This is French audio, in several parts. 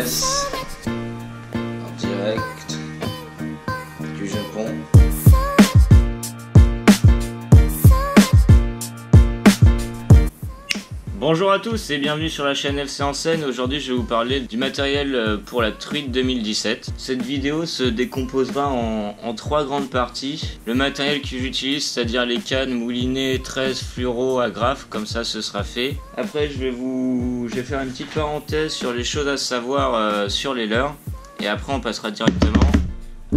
Express en direct du Japon. Bonjour à tous et bienvenue sur la chaîne FC en scène. Aujourd'hui je vais vous parler du matériel pour la truite 2017. Cette vidéo se décomposera en trois grandes parties. Le matériel que j'utilise, c'est-à-dire les cannes, moulinées, 13, fluoro, agrafe, comme ça ce sera fait. Après je vais faire une petite parenthèse sur les choses à savoir sur les leurres. Et après on passera directement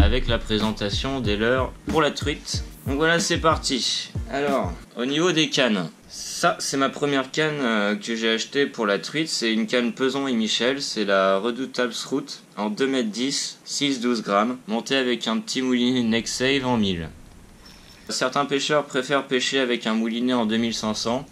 avec la présentation des leurres pour la truite. Donc voilà, c'est parti. Alors, au niveau des cannes, ça c'est ma première canne que j'ai achetée pour la truite. C'est une canne Peson et Michel, c'est la Redoutable Strout en 2,10 m, 6-12 grammes, montée avec un petit moulinet Next Save en 1000. Certains pêcheurs préfèrent pêcher avec un moulinet en 2500.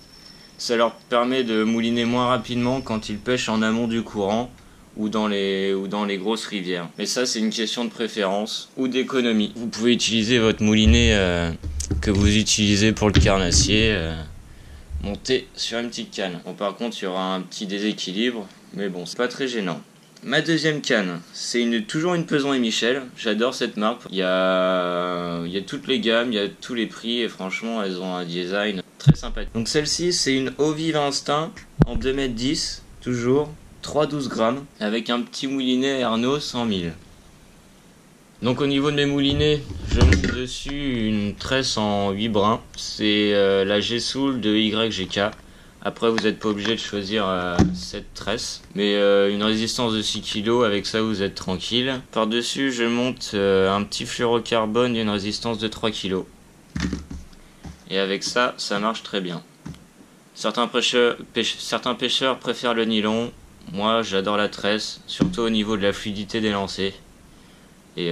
Ça leur permet de mouliner moins rapidement quand ils pêchent en amont du courant ou dans les grosses rivières. Mais ça c'est une question de préférence ou d'économie. Vous pouvez utiliser votre moulinet que vous utilisez pour le carnassier monté sur une petite canne. Bon, par contre il y aura un petit déséquilibre, mais bon c'est pas très gênant. Ma deuxième canne, c'est toujours une Peson et Michel. J'adore cette marque. Il y a toutes les gammes, il y a tous les prix et franchement elles ont un design très sympathique. Donc celle-ci c'est une Eau Vive Instinct en 2,10 m toujours. 3,12 grammes avec un petit moulinet Ernos en 1000. Donc au niveau de mes moulinets, je monte dessus une tresse en 8 brins. C'est la G-Soul de YGK. Après vous n'êtes pas obligé de choisir cette tresse. Mais une résistance de 6 kg, avec ça vous êtes tranquille. Par dessus je monte un petit fluorocarbone d'une résistance de 3 kg. Et avec ça, ça marche très bien. Certains pêcheurs préfèrent le nylon. Moi j'adore la tresse, surtout au niveau de la fluidité des lancers. Et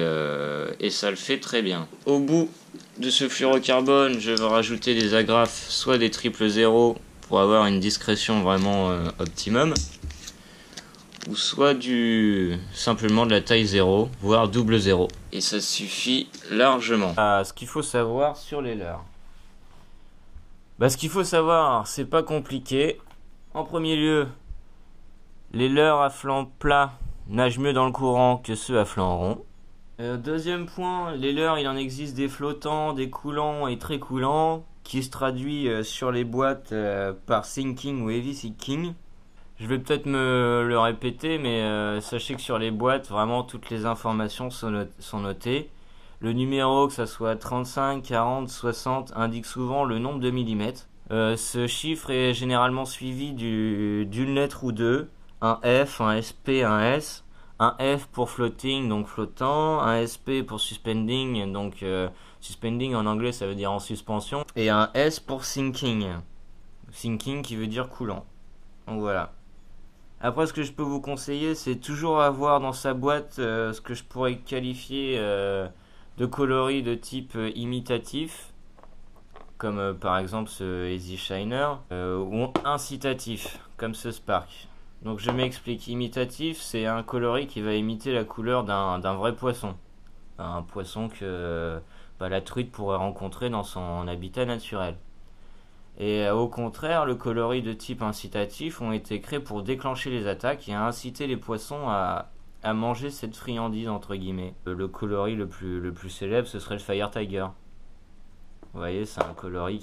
ça le fait très bien. Au bout de ce fluorocarbone, je vais rajouter des agrafes, soit des triple 0 pour avoir une discrétion vraiment optimum, ou soit simplement de la taille 0, voire double 0. Et ça suffit largement. Ce qu'il faut savoir sur les leurres. Ce qu'il faut savoir, c'est pas compliqué. En premier lieu, les leurres à flanc plat nagent mieux dans le courant que ceux à flanc rond. Deuxième point, les leurres, il en existe des flottants, des coulants et très coulants, qui se traduit sur les boîtes par sinking ou heavy sinking. Je vais peut-être me le répéter, mais sachez que sur les boîtes, vraiment toutes les informations sont notées. Le numéro, que ça soit 35, 40, 60, indique souvent le nombre de millimètres. Ce chiffre est généralement suivi d'une lettre ou deux. Un F, un SP, un S, un F pour floating, donc flottant, un SP pour suspending, donc suspending en anglais ça veut dire en suspension, et un S pour sinking, sinking qui veut dire coulant. Donc voilà. Après ce que je peux vous conseiller, c'est toujours avoir dans sa boîte ce que je pourrais qualifier de coloris de type imitatif, comme par exemple ce Easy Shiner, ou incitatif, comme ce Spark. Donc je m'explique, imitatif c'est un coloris qui va imiter la couleur d'un vrai poisson. Un poisson que la truite pourrait rencontrer dans son habitat naturel. Et au contraire, le coloris de type incitatif ont été créés pour déclencher les attaques et inciter les poissons à manger cette friandise entre guillemets. Le coloris le plus célèbre ce serait le Fire Tiger. Vous voyez, c'est un coloris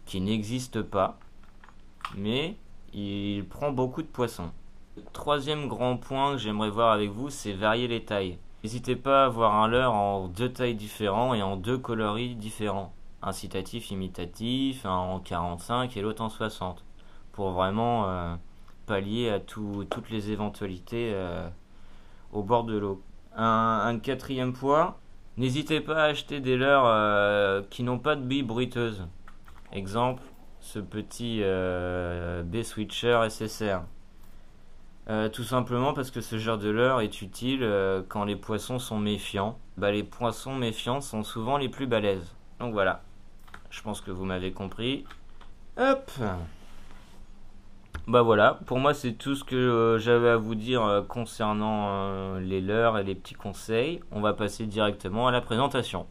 qui n'existe pas, mais il prend beaucoup de poissons. Le troisième grand point que j'aimerais voir avec vous, c'est varier les tailles. N'hésitez pas à avoir un leurre en deux tailles différentes et en deux coloris différents. Incitatif, imitatif, un en 45 et l'autre en 60. Pour vraiment pallier à toutes les éventualités au bord de l'eau. Un quatrième point, n'hésitez pas à acheter des leurres qui n'ont pas de billes bruiteuses. Exemple, ce petit B-Switcher SSR. Tout simplement parce que ce genre de leurre est utile quand les poissons sont méfiants. Les poissons méfiants sont souvent les plus balèzes. Donc voilà, je pense que vous m'avez compris. Hop. Voilà, pour moi c'est tout ce que j'avais à vous dire concernant les leurres et les petits conseils. On va passer directement à la présentation.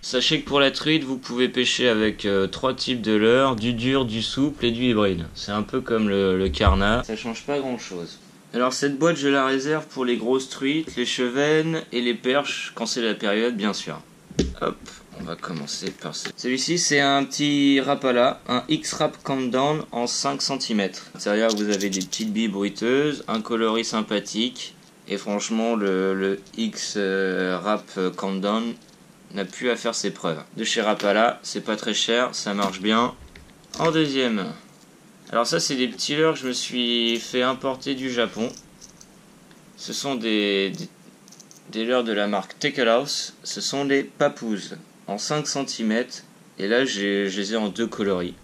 Sachez que pour la truite, vous pouvez pêcher avec trois types de leurres, du dur, du souple et du hybride. C'est un peu comme le carnat, ça change pas grand chose. Alors cette boîte je la réserve pour les grosses truites, les chevennes et les perches quand c'est la période bien sûr. Hop, on va commencer par ça. Celui-ci c'est un petit Rapala, un X-Rap Countdown en 5 cm. À l'intérieur vous avez des petites billes bruiteuses, un coloris sympathique et franchement le X-Rap Countdown n'a plus à faire ses preuves. De chez Rapala, c'est pas très cher, ça marche bien. En deuxième, alors ça c'est des petits leurres que je me suis fait importer du Japon. Ce sont des leurres de la marque Tekelhouse. Ce sont les papouses en 5 cm. Et là je les ai en deux coloris.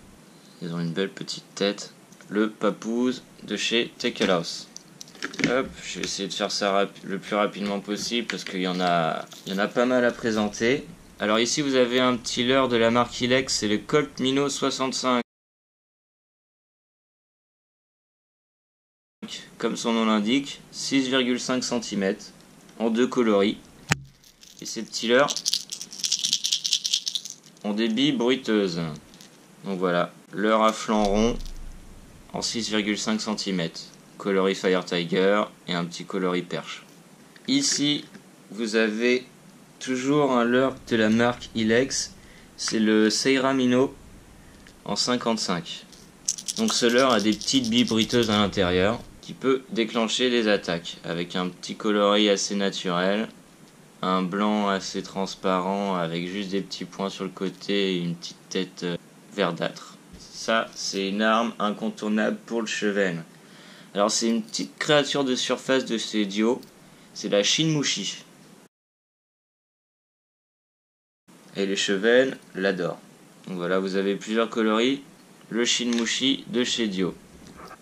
Ils ont une belle petite tête. Le papouze de chez Tekelhouse. Hop, je vais essayer de faire ça le plus rapidement possible parce qu'il y en a pas mal à présenter. Alors ici vous avez un petit leurre de la marque Ilex, c'est le Colt Minnow 65. Comme son nom l'indique, 6,5 cm en deux coloris. Et ces petits leurres ont des billes bruiteuses. Donc voilà, leurre à flanc rond en 6,5 cm. Coloris Fire Tiger et un petit coloris perche. Ici, vous avez toujours un leurre de la marque Ilex. C'est le Seira Minnow en 55. Donc ce leurre a des petites billes bruiteuses à l'intérieur qui peut déclencher les attaques avec un petit coloris assez naturel, un blanc assez transparent avec juste des petits points sur le côté et une petite tête verdâtre. Ça, c'est une arme incontournable pour le cheven. Alors c'est une petite créature de surface de chez Dio, c'est la Shinmushi. Et les chevennes l'adorent. Donc voilà, vous avez plusieurs coloris, le Shinmushi de chez Dio.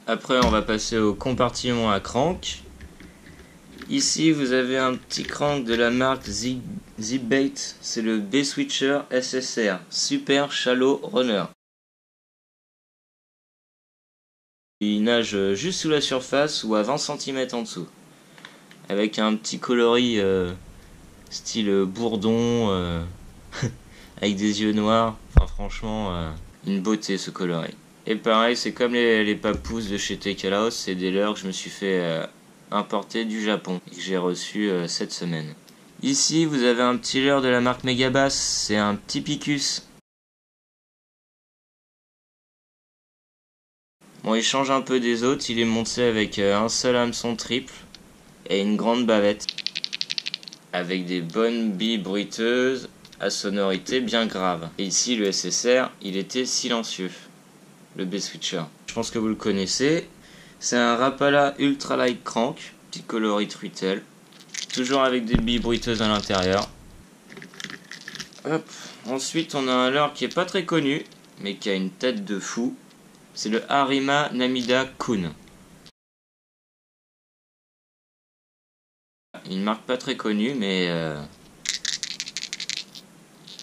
Après on va passer au compartiment à crank. Ici vous avez un petit crank de la marque Zip-Bait, c'est le B-Switcher SSR, Super Shallow Runner. Il nage juste sous la surface ou à 20 cm en dessous. Avec un petit coloris style bourdon, avec des yeux noirs. Enfin franchement, une beauté ce coloris. Et pareil, c'est comme les papouses de chez Tekelhouse, c'est des leurres que je me suis fait importer du Japon et que j'ai reçu cette semaine. Ici, vous avez un petit leurre de la marque Megabass, c'est un petit Picus. Bon, il change un peu des autres, il est monté avec un seul hameçon triple et une grande bavette. Avec des bonnes billes bruiteuses à sonorité bien grave. Et ici, le SSR, il était silencieux. Le B-Switcher. Je pense que vous le connaissez. C'est un Rapala Ultra Light Crank, petit coloris truitel. Toujours avec des billes bruiteuses à l'intérieur. Hop. Ensuite, on a un leurre qui est pas très connu, mais qui a une tête de fou. C'est le Harima Namida Kun. Une marque pas très connue, mais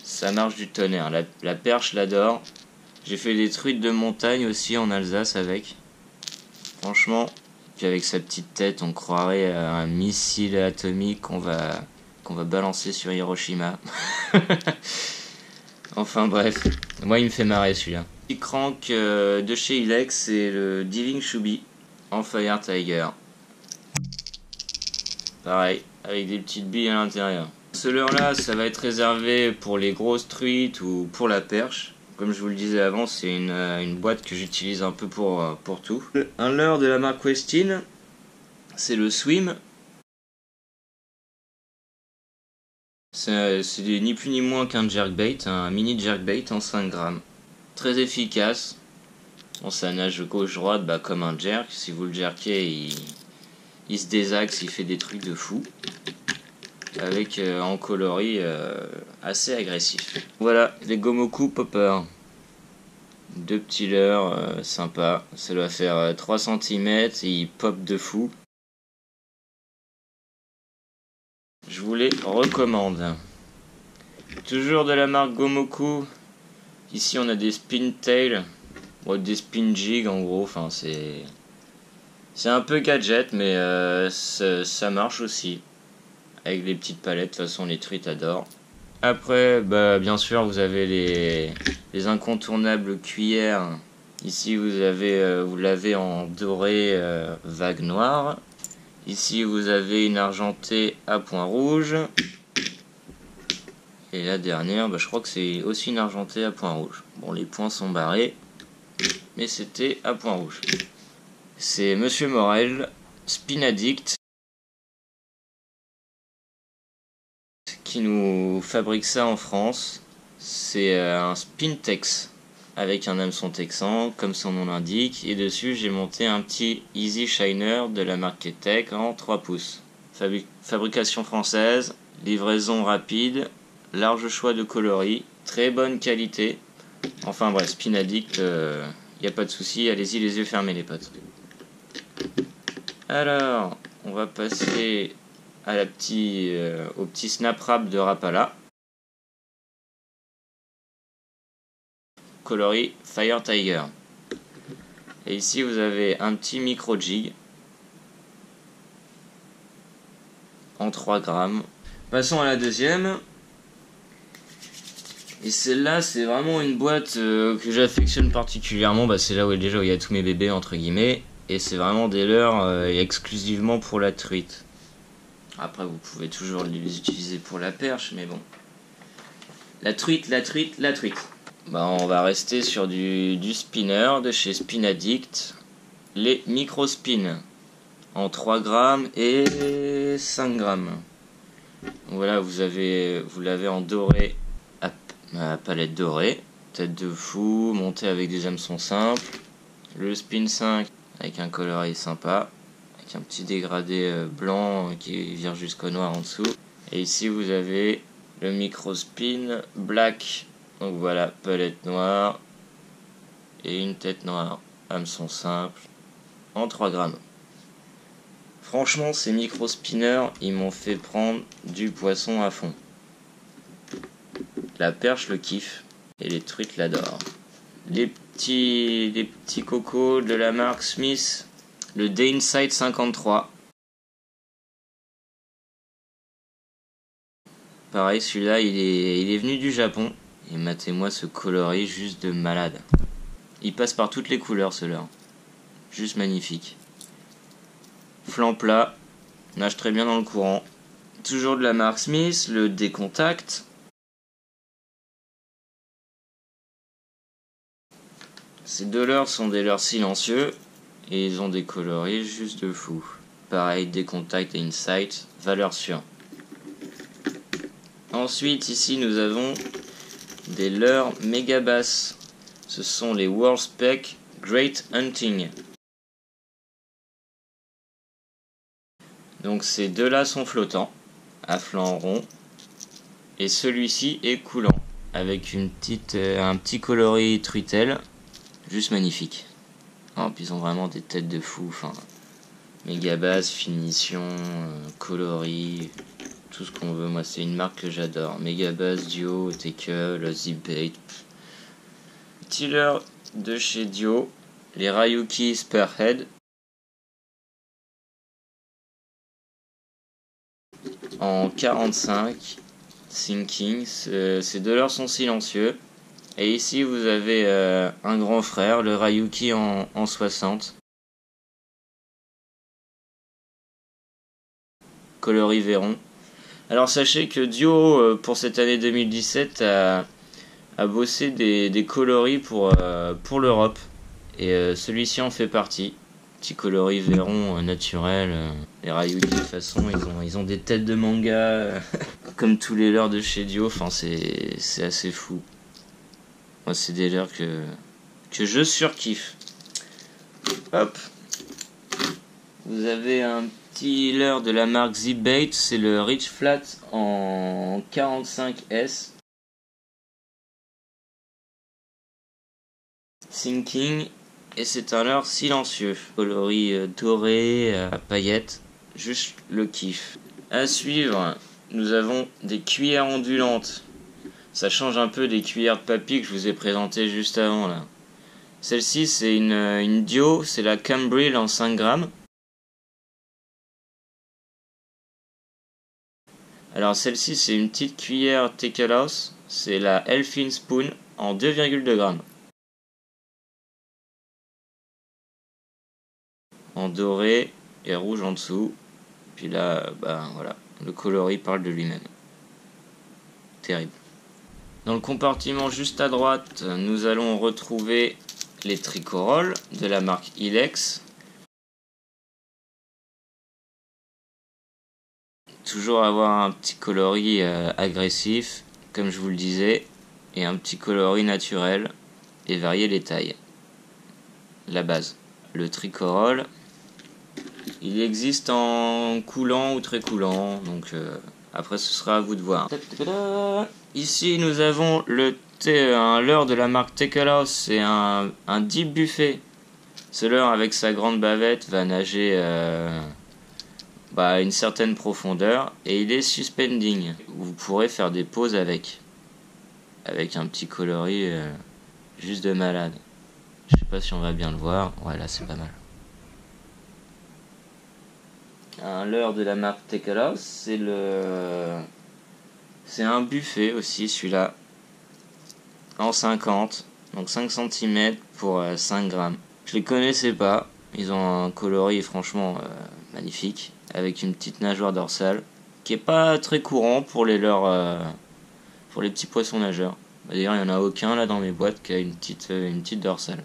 ça marche du tonnerre. La perche l'adore. J'ai fait des truites de montagne aussi en Alsace avec. Franchement, puis avec sa petite tête, on croirait à un missile atomique qu'on va balancer sur Hiroshima. Enfin bref, moi il me fait marrer celui-là. Petit crank de chez Ilex, c'est le Diving Shubi en Fire Tiger. Pareil, avec des petites billes à l'intérieur. Ce leurre-là, ça va être réservé pour les grosses truites ou pour la perche. Comme je vous le disais avant, c'est une boîte que j'utilise un peu pour tout. Un leurre de la marque Westin, c'est le Swim. C'est ni plus ni moins qu'un jerkbait, un mini jerkbait en 5 grammes. Très efficace. Bon, ça nage gauche-droite comme un jerk. Si vous le jerkez, il se désaxe, il fait des trucs de fou. Avec en coloris assez agressif. Voilà, les Gomoku Popper. Deux petits leurres sympas. Ça doit faire 3 cm et ils pop de fou. Je vous les recommande. Toujours de la marque Gomoku. Ici on a des spin tail. Bon, des spin jig en gros. Enfin, c'est un peu gadget, mais ça marche aussi. Avec les petites palettes, de toute façon les truites adorent. Après, bien sûr, vous avez les incontournables cuillères. Ici, vous l'avez en doré vague noire. Ici vous avez une argentée à point rouge. Et la dernière, je crois que c'est aussi une argentée à point rouge. Bon, les points sont barrés, mais c'était à point rouge. C'est Monsieur Morel, Spin Addict, qui nous fabrique ça en France. C'est un Spintex avec un hameçon texan, comme son nom l'indique. Et dessus, j'ai monté un petit Easy Shiner de la marque Ketek en 3 pouces. Fabrication française, livraison rapide, large choix de coloris, très bonne qualité. Enfin bref, Spin Addict, y a pas de souci, allez-y les yeux fermés les potes. Alors, on va passer à au petit snap wrap de Rapala. Coloris Fire Tiger. Et ici vous avez un petit micro jig en 3 grammes. Passons à la deuxième. Et celle-là, c'est vraiment une boîte que j'affectionne particulièrement. C'est là où déjà où il y a tous mes bébés entre guillemets. Et c'est vraiment des leurres exclusivement pour la truite. Après, vous pouvez toujours les utiliser pour la perche, mais bon. La truite. On va rester sur du spinner de chez Spin Addict. Les micro spin en 3 grammes et 5 grammes. Donc voilà, vous l'avez en doré à palette dorée. Tête de fou, monté avec des hameçons simples. Le Spin 5 avec un coloris sympa. Avec un petit dégradé blanc qui vire jusqu'au noir en dessous. Et ici vous avez le micro spin black. Donc voilà, palette noire et une tête noire, hameçon simple, en 3 grammes. Franchement, ces micro spinners, ils m'ont fait prendre du poisson à fond. La perche le kiffe et les truites l'adorent. Les petits cocos de la marque Smith, le Day-Insight 53. Pareil, celui-là, il est venu du Japon. Et matez-moi ce coloris juste de malade. Il passe par toutes les couleurs, ce leurre. Juste magnifique. Flanc plat, nage très bien dans le courant. Toujours de la marque Smith, le Décontact. Ces deux leurres sont des leurres silencieux et ils ont des coloris juste de fou. Pareil, Décontact et Insight, valeur sûre. Ensuite, ici, nous avons des leurres méga basses. Ce sont les World Spec Great Hunting. Donc ces deux-là sont flottants, à flanc rond, et celui-ci est coulant, avec un petit coloris truitelle, juste magnifique. Oh, puis ils ont vraiment des têtes de fou, méga basse, finition, coloris, tout ce qu'on veut. Moi, c'est une marque que j'adore. Méga basse, Dio, Tackle, Zip Bait. Petit leurre de chez Dio, les Ryuki Spearhead. En 45 Thinking, ces deux leurres sont silencieux. Et ici vous avez un grand frère, le Ryuki en 60. Coloris Véron. Alors sachez que Dio pour cette année 2017 a bossé des coloris pour l'Europe. Et celui-ci en fait partie. Petit coloris Véron naturel. Les Ryuki de toute façon ils ont des têtes de manga comme tous les leurres de chez Dio. C'est assez fou. Moi c'est des leurres que je surkiffe. Hop. Vous avez un petit leurre de la marque Zip Bait, c'est le Rich Flat en 45S. Thinking, et c'est un leurre silencieux. Coloris doré à paillettes, juste le kiff. À suivre, nous avons des cuillères ondulantes. Ça change un peu des cuillères de papy que je vous ai présentées juste avant là. Celle-ci c'est une Dio, c'est la Cambril en 5 grammes. Alors celle-ci c'est une petite cuillère Tekelos, c'est la Elfin Spoon en 2,2 grammes. En doré et rouge en dessous. Puis là, bah voilà, le coloris parle de lui-même. Terrible. Dans le compartiment juste à droite, nous allons retrouver les tricorolles de la marque Ilex. Toujours avoir un petit coloris agressif, comme je vous le disais, et un petit coloris naturel, et varier les tailles. La base. Le tricorolle, il existe en coulant ou très coulant, donc après ce sera à vous de voir. Ici nous avons un leurre de la marque Tekelos, c'est un deep buffet. Ce leurre avec sa grande bavette va nager à une certaine profondeur et il est suspending. Vous pourrez faire des pauses avec un petit coloris juste de malade. Je sais pas si on va bien le voir. Ouais, là c'est pas mal. Un leurre de la marque Tekelos, c'est un buffet aussi, celui-là, en 50, donc 5 cm pour 5 grammes. Je les connaissais pas, ils ont un coloris franchement magnifique, avec une petite nageoire dorsale, qui est pas très courant pour les leurres, pour les petits poissons nageurs. D'ailleurs, il n'y en a aucun là dans mes boîtes qui a une petite dorsale.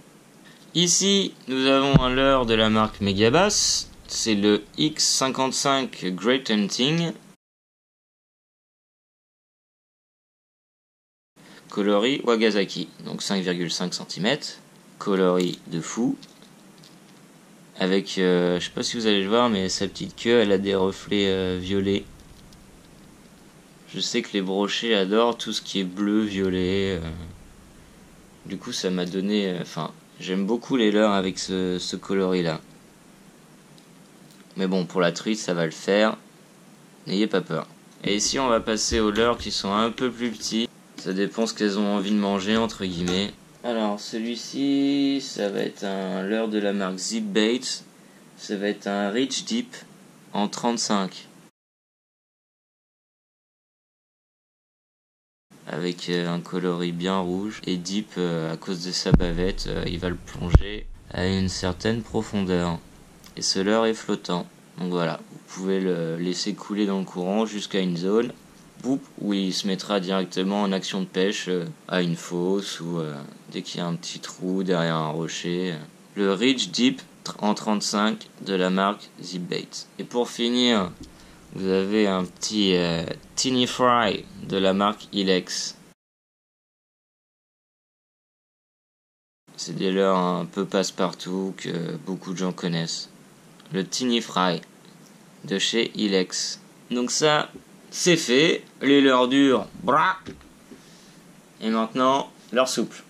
Ici, nous avons un leurre de la marque Megabass, c'est le X55 Great Hunting. Coloris Wagasaki, donc 5,5 cm. Coloris de fou. Avec, je sais pas si vous allez le voir, mais sa petite queue, elle a des reflets violets. Je sais que les brochets adorent tout ce qui est bleu, violet. Du coup, ça m'a donné... j'aime beaucoup les leurres avec ce coloris-là. Mais bon, pour la truite, ça va le faire. N'ayez pas peur. Et ici, on va passer aux leurres qui sont un peu plus petits. Ça dépend ce qu'elles ont envie de manger, entre guillemets. Alors, celui-ci, ça va être un leurre de la marque Zip Bait. Ça va être un Rich Deep en 35. Avec un coloris bien rouge. Et Deep, à cause de sa bavette, il va le plonger à une certaine profondeur. Et ce leurre est flottant. Donc voilà, vous pouvez le laisser couler dans le courant jusqu'à une zone où il se mettra directement en action de pêche à une fosse ou dès qu'il y a un petit trou derrière un rocher. Le Rich Deep en 35 de la marque Zip Bait. Et pour finir, vous avez un petit Teeny Fry de la marque Ilex. C'est des leurres un peu passe-partout que beaucoup de gens connaissent. Le Teeny Fry de chez Ilex. Donc ça, c'est fait. Les leurres durs, bra. Et maintenant, leurres souples.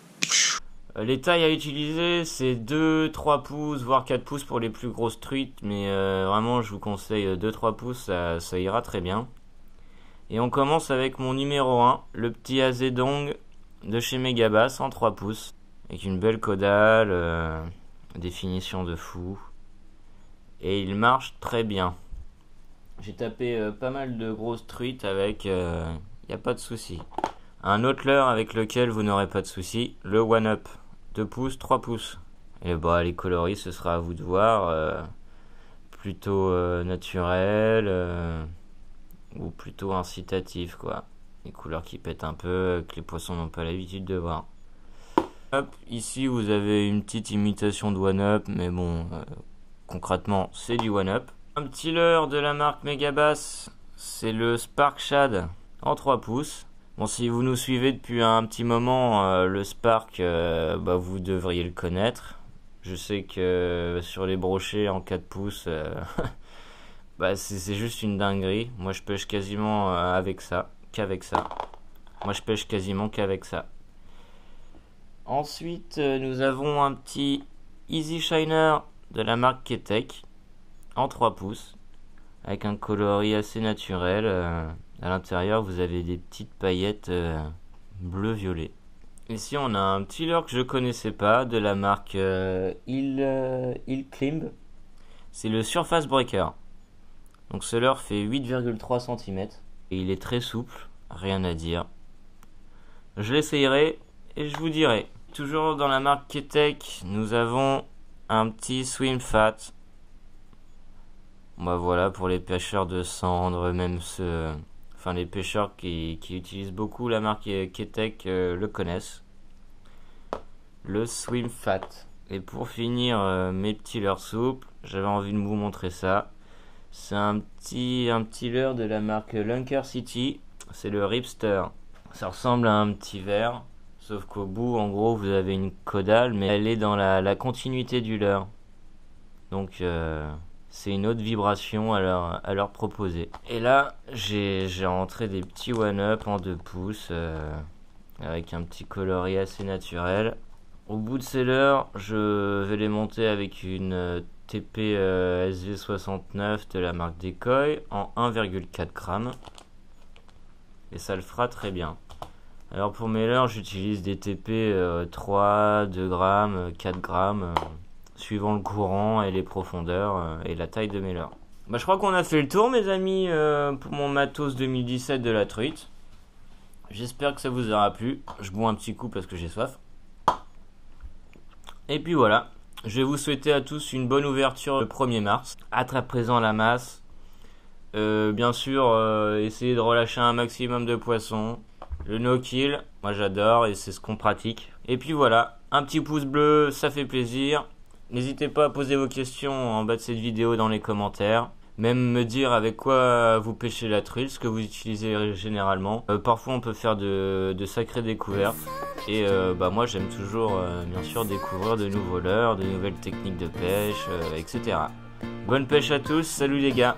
Les tailles à utiliser, c'est 2, 3 pouces, voire 4 pouces pour les plus grosses truites. Mais vraiment, je vous conseille 2-3 pouces, ça ira très bien. Et on commence avec mon numéro 1, le petit Azedong de chez Megabass en 3 pouces. Avec une belle caudale, définition de fou. Et il marche très bien. J'ai tapé pas mal de grosses truites avec, y a pas de souci. Un autre leurre avec lequel vous n'aurez pas de souci, le One Up, 2 pouces, 3 pouces. Et bah les coloris, ce sera à vous de voir, plutôt naturel ou plutôt incitatif quoi. Les couleurs qui pètent un peu, que les poissons n'ont pas l'habitude de voir. Hop, ici vous avez une petite imitation de One Up, mais bon, concrètement c'est du One Up. Un petit leurre de la marque Megabass, c'est le Spark Shad en 3 pouces. Bon, si vous nous suivez depuis un petit moment, le Spark, vous devriez le connaître. Je sais que sur les brochets en 4 pouces, c'est juste une dinguerie. Moi je pêche quasiment qu'avec ça. Moi je pêche quasiment qu'avec ça. Ensuite, nous avons un petit Easy Shiner de la marque Ketek en 3 pouces avec un coloris assez naturel. À l'intérieur, vous avez des petites paillettes bleu-violet. Ici, on a un petit leurre que je connaissais pas de la marque Il Climb. C'est le Surface Breaker. Donc ce leurre fait 8,3 cm et il est très souple, rien à dire. Je l'essayerai et je vous dirai. Toujours dans la marque Ketek, nous avons un petit Swim Fat Bah voilà, pour les pêcheurs de cendres, même ceux, enfin les pêcheurs qui utilisent beaucoup la marque Ketek le connaissent. Le Swim Fat. Et pour finir mes petits leurres souples, j'avais envie de vous montrer ça. C'est un petit leurre de la marque Lunker City. C'est le Ripster. Ça ressemble à un petit verre, sauf qu'au bout, en gros, vous avez une caudale, mais elle est dans la continuité du leurre. Donc c'est une autre vibration à leur proposer. Et là, j'ai rentré des petits one-up en 2 pouces avec un petit coloris assez naturel. Au bout de ces leurres, je vais les monter avec une TP SV69 de la marque Decoy en 1,4 g. Et ça le fera très bien. Alors pour mes leurres, j'utilise des TP 3, 2 grammes, 4 grammes, suivant le courant et les profondeurs et la taille de mes leurres. Bah, je crois qu'on a fait le tour, mes amis, pour mon matos 2017 de la truite. J'espère que ça vous aura plu. Je bois un petit coup parce que j'ai soif. Et puis voilà, je vais vous souhaiter à tous une bonne ouverture le 1er mars. Attrape présent la masse. Bien sûr, essayez de relâcher un maximum de poissons. Le no-kill, moi j'adore et c'est ce qu'on pratique. Et puis voilà, un petit pouce bleu, ça fait plaisir. N'hésitez pas à poser vos questions en bas de cette vidéo dans les commentaires. Même me dire avec quoi vous pêchez la truite, ce que vous utilisez généralement. Parfois on peut faire de sacrées découvertes. Et moi j'aime toujours bien sûr découvrir de nouveaux leurres, de nouvelles techniques de pêche, etc. Bonne pêche à tous, salut les gars!